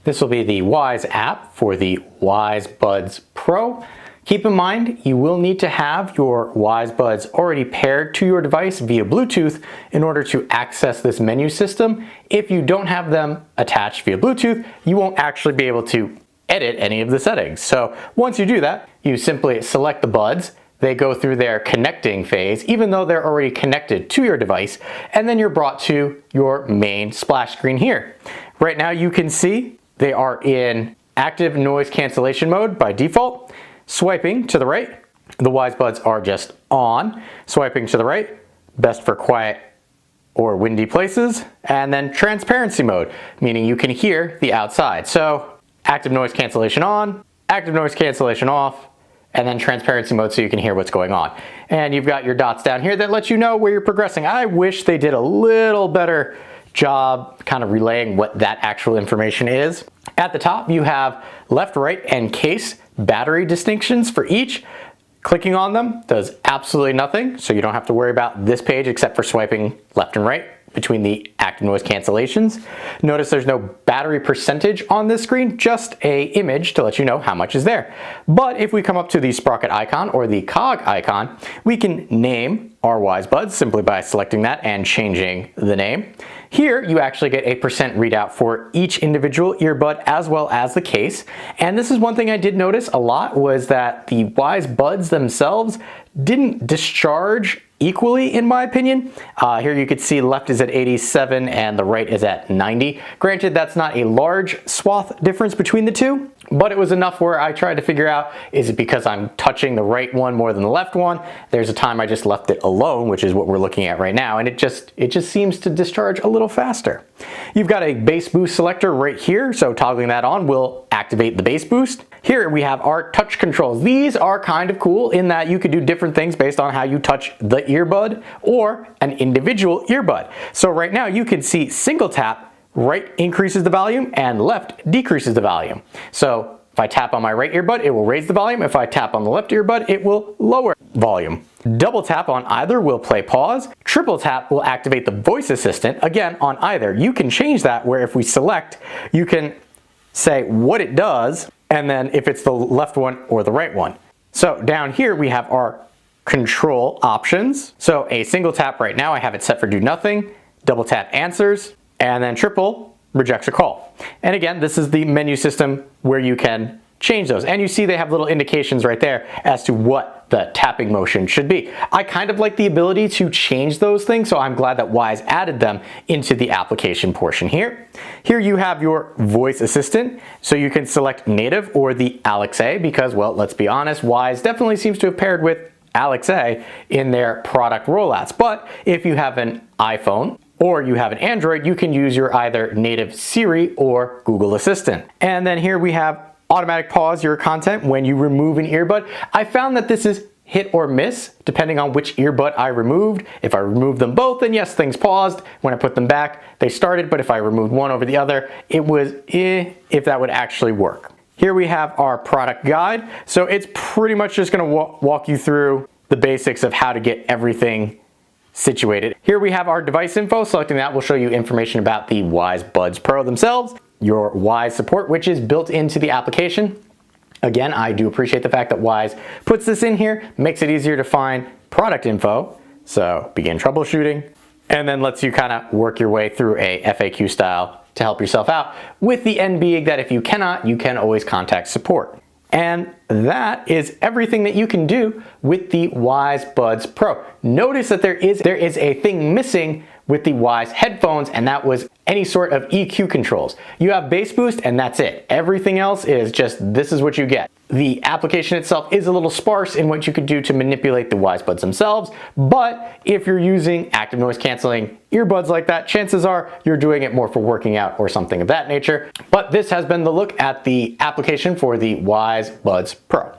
This will be the Wyze app for the Wyze Buds Pro. Keep in mind, you will need to have your Wyze Buds already paired to your device via Bluetooth in order to access this menu system. If you don't have them attached via Bluetooth, you won't actually be able to edit any of the settings. So once you do that, you simply select the buds. They go through their connecting phase, even though they're already connected to your device, and then you're brought to your main splash screen here. Right now you can see they are in active noise cancellation mode by default. Swiping to the right, the Wyze Buds are just on. Swiping to the right, best for quiet or windy places. And then transparency mode, meaning you can hear the outside. So active noise cancellation on, active noise cancellation off, and then transparency mode so you can hear what's going on. And you've got your dots down here that let you know where you're progressing. I wish they did a little better job kind of relaying what that actual information is. At the top, you have left, right, and case battery distinctions for each. Clicking on them does absolutely nothing, so you don't have to worry about this page except for swiping left and right between the active noise cancellations. Notice there's no battery percentage on this screen, just an image to let you know how much is there. But if we come up to the sprocket icon or the cog icon, we can name our Wyze Buds simply by selecting that and changing the name. Here you actually get a percent readout for each individual earbud as well as the case. And this is one thing I did notice a lot, was that the Wyze Buds themselves didn't discharge equally, in my opinion. Here you could see left is at 87 and the right is at 90. Granted, that's not a large swath difference between the two, but it was enough where I tried to figure out, is it because I'm touching the right one more than the left one? There's a time I just left it alone, which is what we're looking at right now, and it just seems to discharge a little faster. You've got a bass boost selector right here, so toggling that on will activate the bass boost. Here we have our touch controls. These are kind of cool in that you could do different things based on how you touch the earbud or an individual earbud. So right now you can see single tap, right increases the volume and left decreases the volume. So if I tap on my right earbud, it will raise the volume. If I tap on the left earbud, it will lower volume. Double tap on either will play pause. Triple tap will activate the voice assistant, again on either. You can change that where if we select, you can say what it does, and then if it's the left one or the right one. So down here we have our control options. So a single tap right now, I have it set for do nothing. Double tap answers, and then triple rejects a call. And again, this is the menu system where you can change those. And you see they have little indications right there as to what the tapping motion should be. I kind of like the ability to change those things, so I'm glad that Wyze added them into the application portion here. Here you have your voice assistant, so you can select native or the Alexa because, well, let's be honest, Wyze definitely seems to have paired with Alexa in their product rollouts. But if you have an iPhone or you have an Android, you can use your either native Siri or Google Assistant. And then here we have automatic pause your content when you remove an earbud. I found that this is hit or miss depending on which earbud I removed. If I removed them both, then yes, things paused. When I put them back, they started, but if I removed one over the other, it was if that would actually work. Here we have our product guide. So it's pretty much just gonna walk you through the basics of how to get everything situated. Here we have our device info. Selecting that will show you information about the Wyze Buds Pro themselves, your Wyze support, which is built into the application. Again, I do appreciate the fact that Wyze puts this in here, makes it easier to find product info. So begin troubleshooting, and then lets you kind of work your way through a FAQ style to help yourself out, with the end being that if you cannot, you can always contact support. And that is everything that you can do with the Wyze Buds Pro. Notice that there is a thing missing with the Wyze headphones, and that was any sort of EQ controls. You have bass boost and that's it. Everything else is just, this is what you get. The application itself is a little sparse in what you could do to manipulate the Wyze Buds themselves, but if you're using active noise canceling earbuds like that, chances are you're doing it more for working out or something of that nature. But this has been the look at the application for the Wyze Buds Pro.